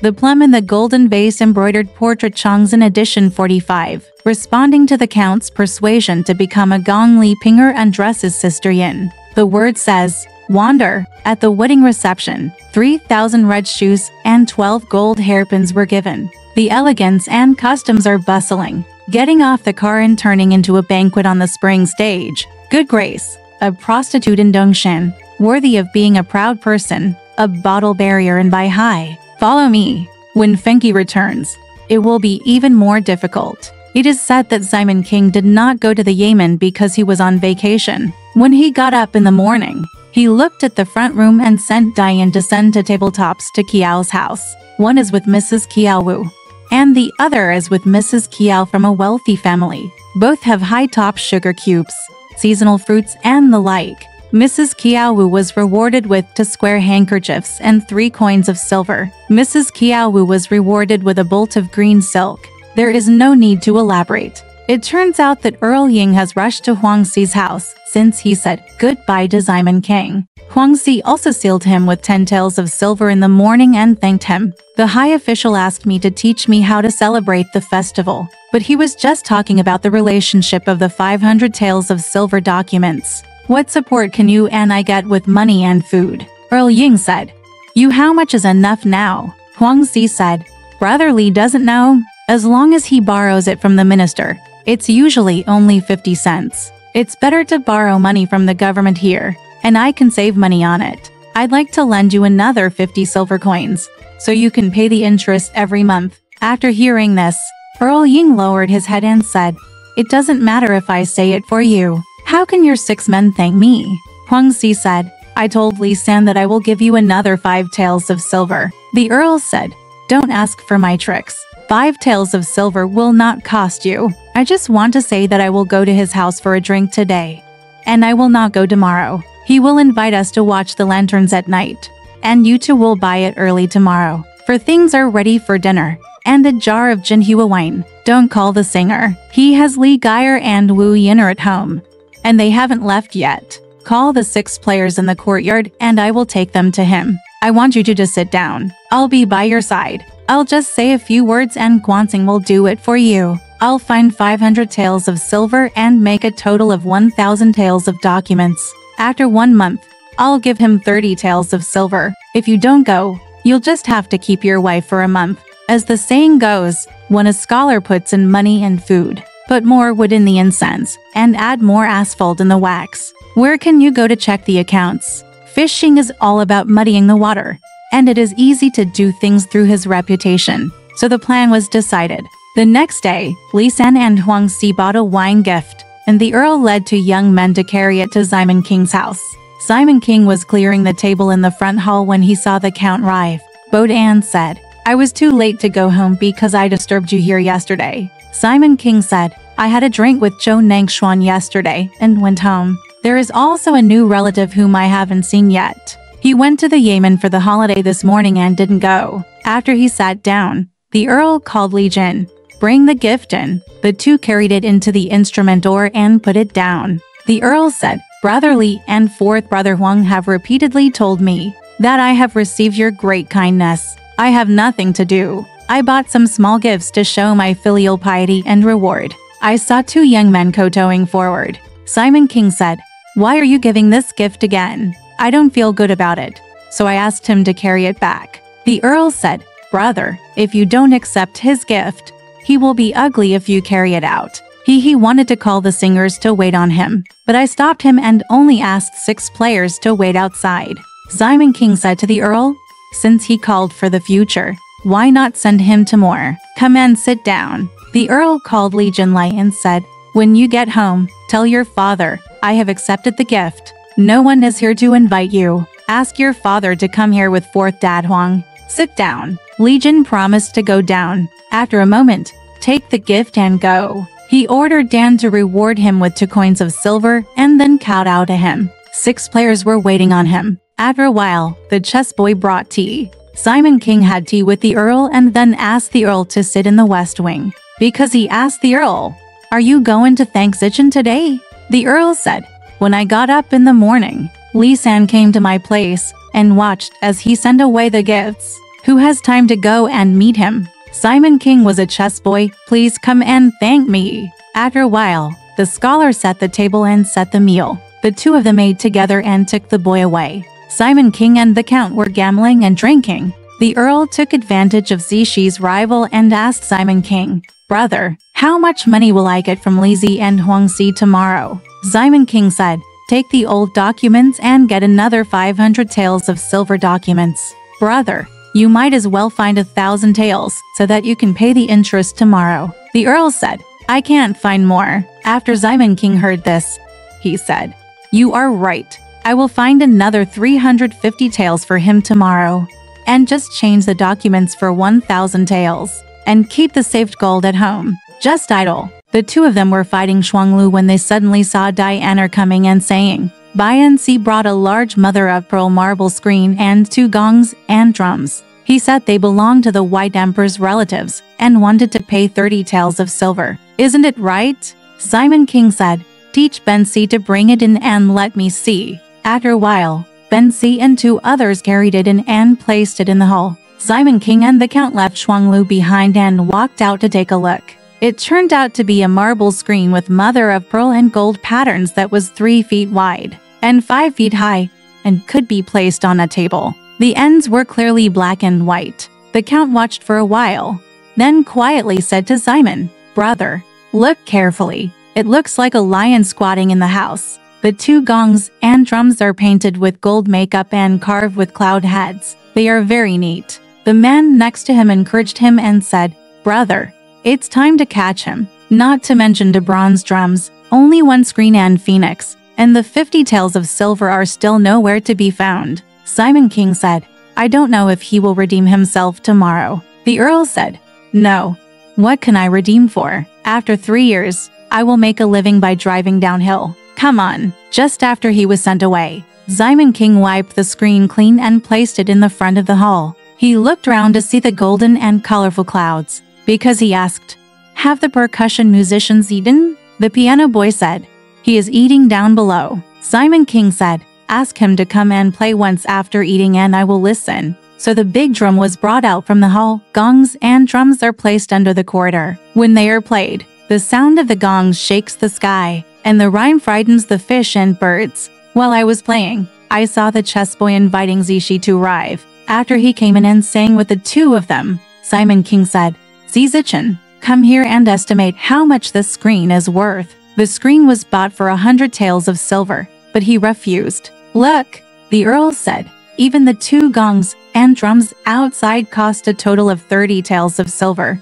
The Plum in the Golden Vase Embroidered Portrait Chongzhen Edition 45. Responding to the Count's persuasion to become a Gong Li Pinger undresses Sister Yin. The word says, wander. At the wedding reception, 3,000 red shoes and 12 gold hairpins were given. The elegance and customs are bustling, getting off the car and turning into a banquet on the spring stage. Good Grace, a prostitute in Dongshan, worthy of being a proud person, a bottle barrier and buy high. Follow me. When Fenki returns, it will be even more difficult. It is said that Simon King did not go to the Yemen because he was on vacation. When he got up in the morning, he looked at the front room and sent Diane to send to tabletops to Kiao's house. One is with Mrs. Kiao Wu, and the other is with Mrs. Kiao from a wealthy family. Both have high-top sugar cubes, seasonal fruits and the like. Mrs. Kiao Wu was rewarded with 2 square handkerchiefs and 3 coins of silver. Mrs. Kiao Wu was rewarded with a bolt of green silk. There is no need to elaborate. It turns out that Earl Ying has rushed to Huang Xi's house since he said goodbye to Simon King. Huang Xi also sealed him with 10 taels of silver in the morning and thanked him. The high official asked me to teach me how to celebrate the festival, but he was just talking about the relationship of the 500 taels of silver documents. What support can you and I get with money and food? Earl Ying said. You, how much is enough now? Huang Xi said. Brother Li doesn't know. As long as he borrows it from the minister, it's usually only 50 cents. It's better to borrow money from the government here, and I can save money on it. I'd like to lend you another 50 silver coins, so you can pay the interest every month. After hearing this, Earl Ying lowered his head and said, It doesn't matter if I say it for you. How can your 6 men thank me? Huang Xi said, I told Li San that I will give you another 5 taels of silver. The Earl said, Don't ask for my tricks. 5 taels of silver will not cost you. I just want to say that I will go to his house for a drink today. And I will not go tomorrow. He will invite us to watch the lanterns at night. And you two will buy it early tomorrow. For things are ready for dinner. And a jar of Jinhua wine. Don't call the singer. He has Li Geyer and Wu Yin'er at home. And they haven't left yet. Call the 6 players in the courtyard and I will take them to him. I want you two to sit down. I'll be by your side. I'll just say a few words and Guanxing will do it for you. I'll find 500 taels of silver and make a total of 1,000 taels of documents. After 1 month, I'll give him 30 taels of silver. If you don't go, you'll just have to keep your wife for a month. As the saying goes, when a scholar puts in money and food, put more wood in the incense, and add more asphalt in the wax. Where can you go to check the accounts? Fishing is all about muddying the water, and it is easy to do things through his reputation. So the plan was decided. The next day, Li San and Huang Xi bought a wine gift, and the Earl led 2 young men to carry it to Simon King's house. Simon King was clearing the table in the front hall when he saw the Count arrive. Bodan said, I was too late to go home because I disturbed you here yesterday. Simon King said, I had a drink with Zhou Nangshuan yesterday and went home. There is also a new relative whom I haven't seen yet. He went to the Yemen for the holiday this morning and didn't go. After he sat down, the Earl called Li Jin. Bring the gift in. The 2 carried it into the instrument door and put it down. The Earl said, Brother Li and 4th Brother Huang have repeatedly told me that I have received your great kindness. I have nothing to do. I bought some small gifts to show my filial piety and reward. I saw 2 young men kowtowing forward. Simon King said, Why are you giving this gift again? I don't feel good about it. So I asked him to carry it back. The Earl said, Brother, if you don't accept his gift, he will be ugly if you carry it out. He wanted to call the singers to wait on him, but I stopped him and only asked 6 players to wait outside. Simon King said to the Earl, Since he called for the future, why not send him to more? Come and sit down. The Earl called Li Jinlai and said, When you get home, tell your father, I have accepted the gift. No one is here to invite you. Ask your father to come here with 4th Dad Huang. Sit down. Li Jin promised to go down. After a moment, take the gift and go. He ordered Dan to reward him with 2 coins of silver and then kowtow to him. 6 players were waiting on him. After a while, the chess boy brought tea. Simon King had tea with the Earl and then asked the Earl to sit in the west wing. Because he asked the Earl, Are you going to thank Zichen today? The Earl said, When I got up in the morning, Li San came to my place and watched as he sent away the gifts. Who has time to go and meet him? Simon King was a chess boy. Please come and thank me. After a while, the scholar set the table and set the meal. The two of them ate together and took the boy away. Simon King and the Count were gambling and drinking. The Earl took advantage of Zishi's rival and asked Simon King, "Brother, how much money will I get from Li Zi and Huang Si tomorrow?" Simon King said, "Take the old documents and get another 500 taels of silver documents. Brother, you might as well find 1,000 taels so that you can pay the interest tomorrow." The Earl said, "I can't find more." After Simon King heard this, he said, "You are right. I will find another 350 taels for him tomorrow. And just change the documents for 1,000 taels. And keep the saved gold at home. Just idle." The two of them were fighting Shuanglu when they suddenly saw Diana coming and saying, Bian Si brought a large mother-of-pearl marble screen and 2 gongs and drums. He said they belonged to the White Emperor's relatives and wanted to pay 30 taels of silver. "Isn't it right?" Simon King said, "Teach Ben Si to bring it in and let me see." After a while, Ben Si and 2 others carried it in and placed it in the hall. Simon King and the Count left Shuanglu behind and walked out to take a look. It turned out to be a marble screen with mother-of-pearl and gold patterns that was 3 feet wide and 5 feet high and could be placed on a table. The ends were clearly black and white. The Count watched for a while, then quietly said to Simon, "Brother, look carefully. It looks like a lion squatting in the house. The 2 gongs and drums are painted with gold makeup and carved with cloud heads. They are very neat." The man next to him encouraged him and said, "Brother, it's time to catch him. Not to mention the bronze drums, only 1 screen and phoenix, and the 50 taels of silver are still nowhere to be found." Simon King said, "I don't know if he will redeem himself tomorrow." The Earl said, "No. What can I redeem for? After 3 years, I will make a living by driving downhill. Come on." Just after he was sent away, Simon King wiped the screen clean and placed it in the front of the hall. He looked around to see the golden and colorful clouds, because he asked, "Have the percussion musicians eaten?" The piano boy said, "He is eating down below." Simon King said, "Ask him to come and play once after eating and I will listen." So the big drum was brought out from the hall. Gongs and drums are placed under the corridor. When they are played, the sound of the gongs shakes the sky, and the rhyme frightens the fish and birds. While I was playing, I saw the chess boy inviting Zishi to arrive. After he came in and sang with the 2 of them, Simon King said, "Zizichin, come here and estimate how much this screen is worth." The screen was bought for 100 taels of silver, but he refused. "Look," the Earl said, "even the 2 gongs and drums outside cost a total of 30 taels of silver."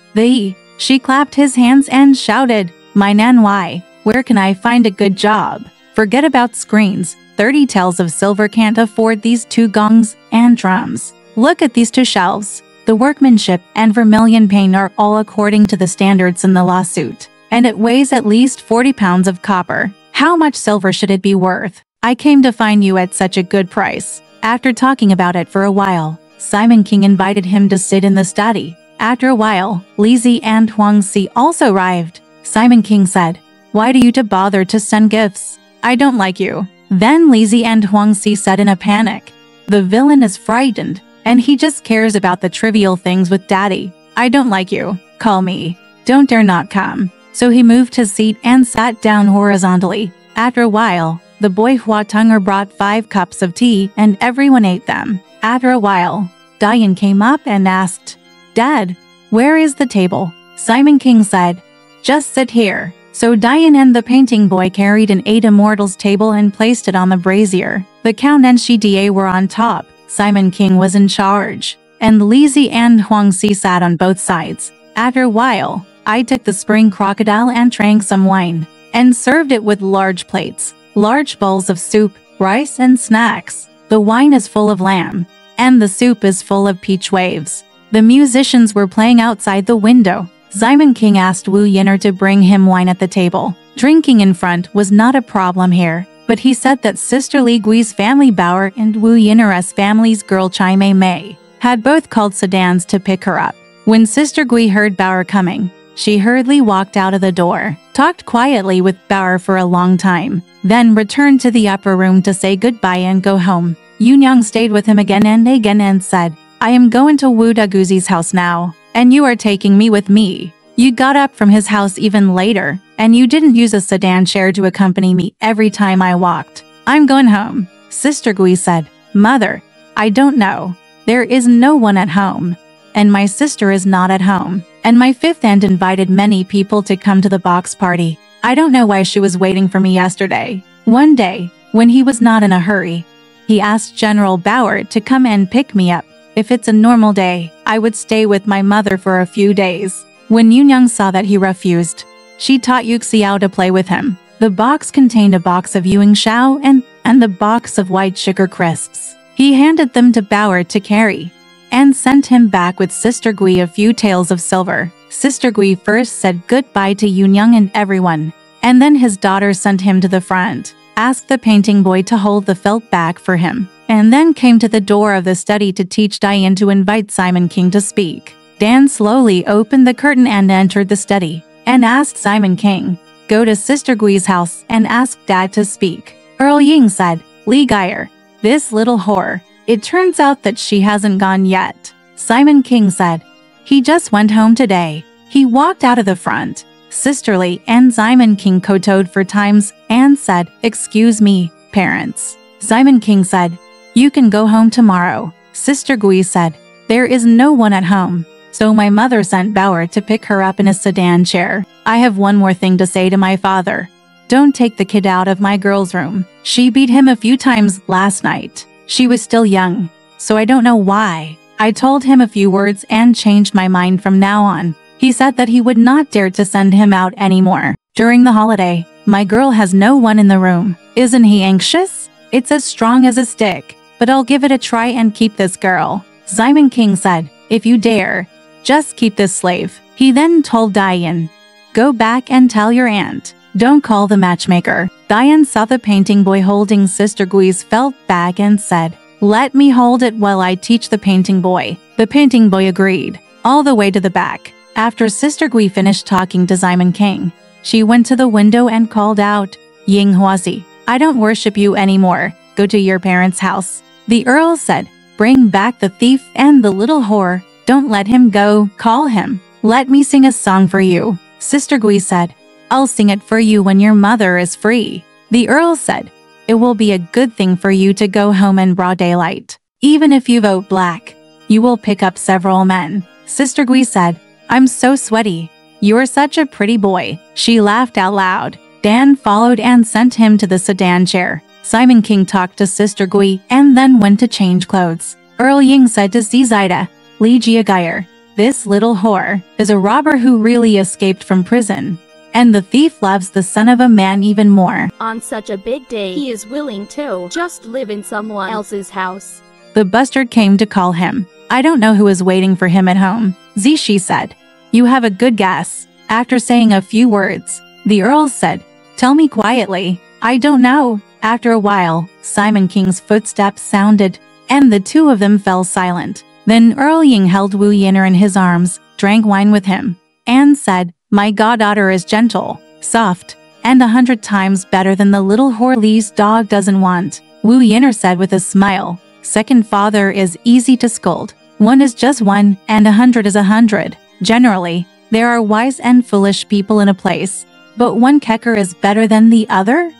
She clapped his hands and shouted, "My nan, why? Where can I find a good job? Forget about screens. 30 taels of silver can't afford these 2 gongs and drums. Look at these 2 shelves. The workmanship and vermilion paint are all according to the standards in the lawsuit, and it weighs at least 40 pounds of copper. How much silver should it be worth? I came to find you at such a good price." After talking about it for a while, Simon King invited him to sit in the study. After a while, Li Zi and Huang Si also arrived. Simon King said, "Why do you bother to send gifts? I don't like you." Then Li Zi and Huang Si said in a panic, "The villain is frightened, and he just cares about the trivial things with Daddy. I don't like you. Call me. Don't dare not come." So he moved his seat and sat down horizontally. After a while, the boy Hua Tunger brought 5 cups of tea and everyone ate them. After a while, Diane came up and asked, "Dad, where is the table?" Simon King said, "Just sit here." So Diane and the painting boy carried an 8 immortals table and placed it on the brazier. The Count and Shida were on top. Simon King was in charge, and Li Zi and Huang Si sat on both sides. After a while, I took the spring crocodile and drank some wine, and served it with large plates, large bowls of soup, rice and snacks. The wine is full of lamb, and the soup is full of peach waves. The musicians were playing outside the window. Simon King asked Wu Yin'er to bring him wine at the table. Drinking in front was not a problem here, but he said that Sister Li Gui's family Bauer and Wu Yin'er's family's girl Chai Mei had both called sedans to pick her up. When Sister Gui heard Bauer coming, she hurriedly walked out of the door, talked quietly with Bauer for a long time, then returned to the upper room to say goodbye and go home. Yunyang stayed with him again and said, I am going to Wu Daguzi's house now, and you are taking me with me. You got up from his house even later, and you didn't use a sedan chair to accompany me every time I walked. I'm going home. Sister Gui said, Mother, I don't know. There is no one at home. And my sister is not at home. And my fifth aunt invited many people to come to the box party. I don't know why she was waiting for me yesterday. One day, when he was not in a hurry, he asked General Bauer to come and pick me up. If it's a normal day, I would stay with my mother for a few days. When Yunyang saw that he refused, she taught Yuxiao to play with him. The box contained a box of Yuing Shao and the box of white sugar crisps. He handed them to Bauer to carry and sent him back with Sister Gui a few taels of silver. Sister Gui first said goodbye to Yunyang and everyone, and then his daughter sent him to the front, asked the painting boy to hold the felt bag for him, and then came to the door of the study to teach Diane to invite Simon King to speak. Dan slowly opened the curtain and entered the study, and asked Simon King, go to Sister Gui's house and ask Dad to speak. Earl Ying said, Li Geyer, this little whore. It turns out that she hasn't gone yet. Simon King said, he just went home today. He walked out of the front. Sister Li and Simon King kowtowed for times and said, excuse me, parents. Simon King said, you can go home tomorrow. Sister Gui said, there is no one at home. So my mother sent Bauer to pick her up in a sedan chair. I have one more thing to say to my father. Don't take the kid out of my girl's room. She beat him a few times last night. She was still young, so I don't know why. I told him a few words and changed my mind from now on. He said that he would not dare to send him out anymore. During the holiday, my girl has no one in the room. Isn't he anxious? It's as strong as a stick, but I'll give it a try and keep this girl. Simon King said, if you dare, just keep this slave. He then told Diane, go back and tell your aunt. Don't call the matchmaker. Diane saw the painting boy holding Sister Gui's felt bag and said, let me hold it while I teach the painting boy. The painting boy agreed, all the way to the back. After Sister Gui finished talking to Simon King, she went to the window and called out, Ying Huasi, I don't worship you anymore. Go to your parents' house. The Earl said, bring back the thief and the little whore. Don't let him go. Call him. Let me sing a song for you. Sister Gui said, I'll sing it for you when your mother is free. The Earl said, it will be a good thing for you to go home in broad daylight. Even if you vote black, you will pick up several men. Sister Gui said, I'm so sweaty. You're such a pretty boy. She laughed out loud. Dan followed and sent him to the sedan chair. Simon King talked to Sister Gui and then went to change clothes. Earl Ying said to Zaida, Li Jiageyer, this little whore is a robber who really escaped from prison. And the thief loves the son of a man even more. On such a big day, he is willing to just live in someone else's house. The bastard came to call him. I don't know who is waiting for him at home. Zishi said, you have a good guess. After saying a few words, the Earl said, tell me quietly. I don't know. After a while, Simon King's footsteps sounded, and the two of them fell silent. Then Earl Ying held Wu Yin'er in his arms, drank wine with him, and said, my goddaughter is gentle, soft, and 100 times better than the little whore Li's dog doesn't want. Wu Yin'er said with a smile, second father is easy to scold. One is just one, and 100 is 100. Generally, there are wise and foolish people in a place, but one kecker is better than the other?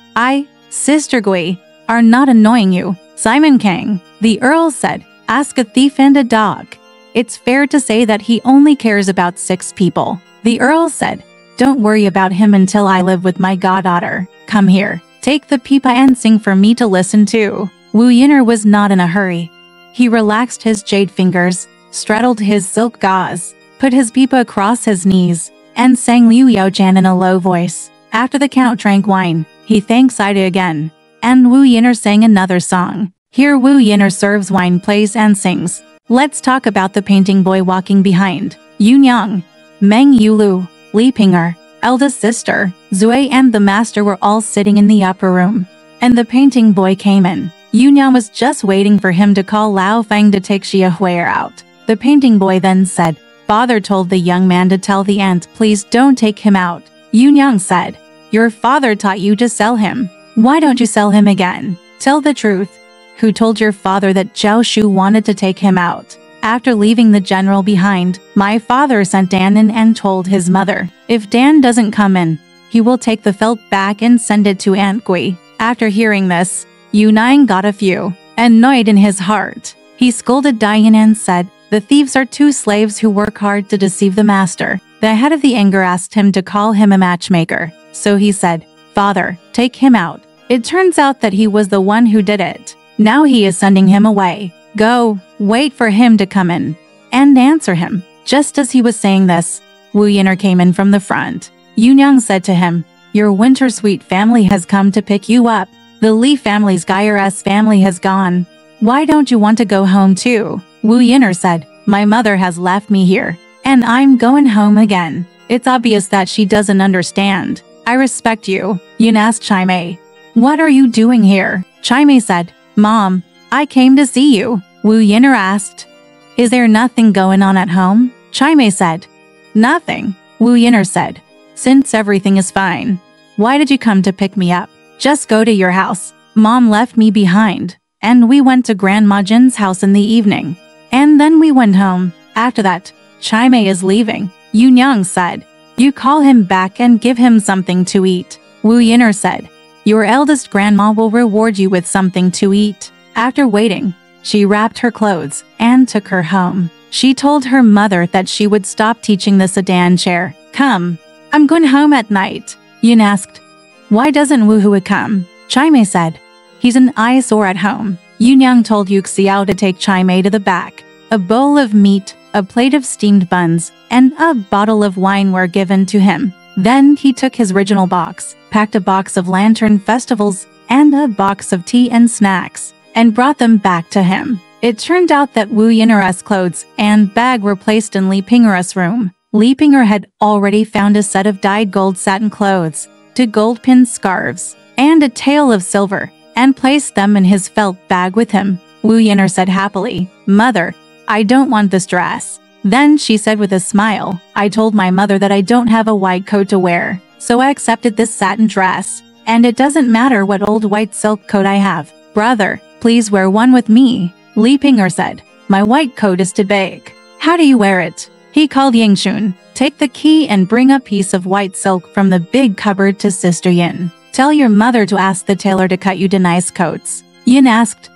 Sister Gui, are not annoying you. Simon King, the Earl said, ask a thief and a dog. It's fair to say that he only cares about 6 people. The Earl said, don't worry about him until I live with my goddaughter. Come here, take the pipa and sing for me to listen to. Wu Yin'er was not in a hurry. He relaxed his jade fingers, straddled his silk gauze, put his pipa across his knees, and sang Liu Yaojian in a low voice. After the count drank wine, he thanked Saida again, and Wu Yin'er sang another song. Here Wu Yin'er serves wine, plays and sings. Let's talk about the painting boy walking behind. Yunyang, Meng Yulu, Li Ping'er, eldest sister, Zui and the master were all sitting in the upper room. And the painting boy came in. Yunyang was just waiting for him to call Lao Fang to take Xia Hui'er out. The painting boy then said, father told the young man to tell the aunt please don't take him out. Yunyang said, your father taught you to sell him. Why don't you sell him again? Tell the truth. Who told your father that Zhao Shu wanted to take him out? After leaving the general behind, my father sent Dan in and told his mother, if Dan doesn't come in, he will take the felt back and send it to Aunt Gui. After hearing this, Yu Nine got a few, annoyed in his heart. He scolded Diane and said, the thieves are two slaves who work hard to deceive the master. The head of the anger asked him to call him a matchmaker. So he said, Father, take him out. It turns out that he was the one who did it. Now he is sending him away. Go, wait for him to come in and answer him. Just as he was saying this, Wu Yin'er came in from the front. Yunyang said to him, your winter sweet family has come to pick you up. The Li family's Gairas family has gone. Why don't you want to go home too? Wu Yin'er said, my mother has left me here, and I'm going home again. It's obvious that she doesn't understand. I respect you. Yin asked Chai Mei, what are you doing here? Chai Mei said, Mom, I came to see you. Wu Yin'er asked, is there nothing going on at home? Chai Mei said, nothing. Wu Yin'er said, since everything is fine, why did you come to pick me up? Just go to your house. Mom left me behind, and we went to Grandma Jin's house in the evening. And then we went home. After that, Chai Mei is leaving. Yunyang said, you call him back and give him something to eat. Wu Yin'er said, your eldest grandma will reward you with something to eat. After waiting, she wrapped her clothes and took her home. She told her mother that she would stop teaching the sedan chair. Come, I'm going home at night. Yin asked, why doesn't Wu Hui come? Chai Mei said, he's an eyesore at home. Yunyang told Yu Xiao to take Chai Mei to the back. A bowl of meat, a plate of steamed buns, and a bottle of wine were given to him. Then he took his original box, packed a box of lantern festivals, and a box of tea and snacks, and brought them back to him. It turned out that Wu Yin'er's clothes and bag were placed in Li Pinger's room. Li Pinger had already found a set of dyed gold satin clothes, 2 gold-pinned scarves, and a tail of silver, and placed them in his felt bag with him. Wu Yin'er said happily, Mother, I don't want this dress. Then she said with a smile, I told my mother that I don't have a white coat to wear, so I accepted this satin dress, and it doesn't matter what old white silk coat I have. Brother, please wear one with me. Li Pinger said, my white coat is too big. How do you wear it? He called Yingxun, take the key and bring a piece of white silk from the big cupboard to Sister Yin. Tell your mother to ask the tailor to cut you to nice coats. Yin asked,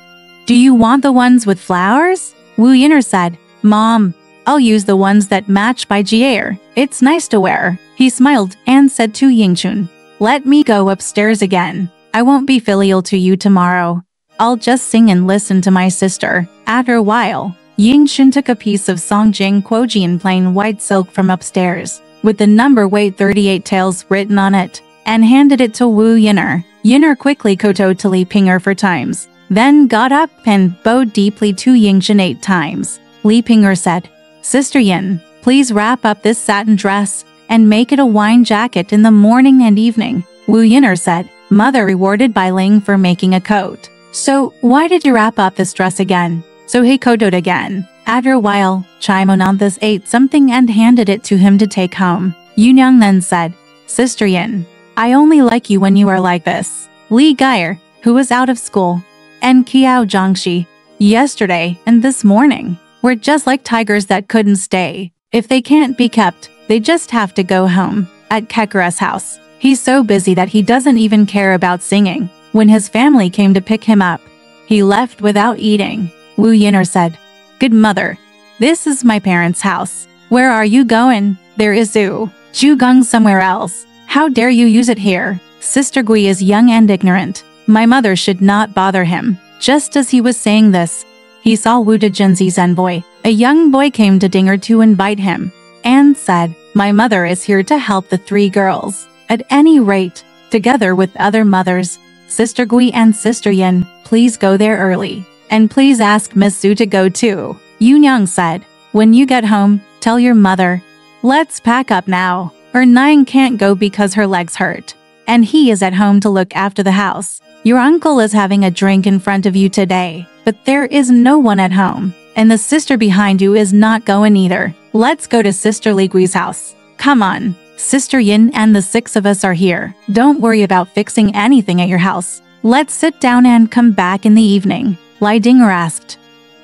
do you want the ones with flowers? Wu Yin'er said, Mom, I'll use the ones that match by Jier. It's nice to wear. He smiled and said to Yingxun, let me go upstairs again. I won't be filial to you tomorrow. I'll just sing and listen to my sister. After a while, Yingxun took a piece of Songjing Quojian plain white silk from upstairs, with the number weight 38 tails written on it, and handed it to Wu Yin'er. Yin'er quickly kowtowed to Li Pinger 4 times, then got up and bowed deeply to Yingxun 8 times. Li Pinger said, Sister Yin, please wrap up this satin dress and make it a wine jacket in the morning and evening. Wu Yin'er said, Mother rewarded Bai Ling for making a coat. So why did you wrap up this dress again? So he kowtowed again. After a while, Chai Monanthus ate something and handed it to him to take home. Yunyang then said, Sister Yin, I only like you when you are like this. Li Gaier, who was out of school, and Qiao Zhangxi, yesterday and this morning, were just like tigers that couldn't stay. If they can't be kept, they just have to go home. At Kekura's house, he's so busy that he doesn't even care about singing. When his family came to pick him up, he left without eating. Wu Yin'er said, Good mother, this is my parents' house. Where are you going? There is Zhugang somewhere else. How dare you use it here? Sister Gui is young and ignorant. My mother should not bother him. Just as he was saying this, he saw Wu Dejinzi's envoy. A young boy came to Dinger to invite him, and said, My mother is here to help the 3 girls. At any rate, together with other mothers, Sister Gui and Sister Yin, please go there early. And please ask Miss Su to go too. Yunyang said, When you get home, tell your mother, let's pack up now, or Nine can't go because her legs hurt. And he is at home to look after the house. Your uncle is having a drink in front of you today, but there is no one at home. And the sister behind you is not going either. Let's go to Sister Li Gui's house. Come on. Sister Yin and the 6 of us are here. Don't worry about fixing anything at your house. Let's sit down and come back in the evening. Lai Dinger asked,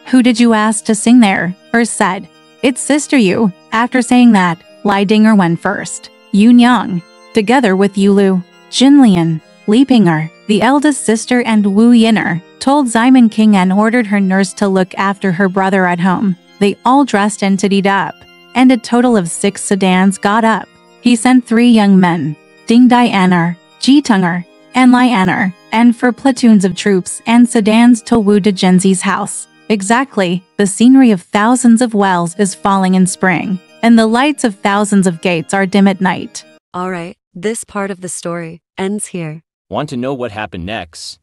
Who did you ask to sing there? Her said, "It's Sister Yu." After saying that, Lai Dinger went first. Yu Nyang, together with Yulu, Jinlian, Li Pinger, the eldest sister, and Wu Yin'er, told Ximen King and ordered her nurse to look after her brother at home. They all dressed and tidied up, and a total of 6 sedans got up. He sent 3 young men, Ding Dai An'er, Ji Tunger, and Lai An'er, and 4 platoons of troops and sedans to Wu Dejianzi's house. Exactly, the scenery of thousands of wells is falling in spring, and the lights of thousands of gates are dim at night. Alright, this part of the story ends here. Want to know what happened next?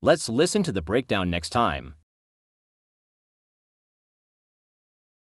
Let's listen to the breakdown next time.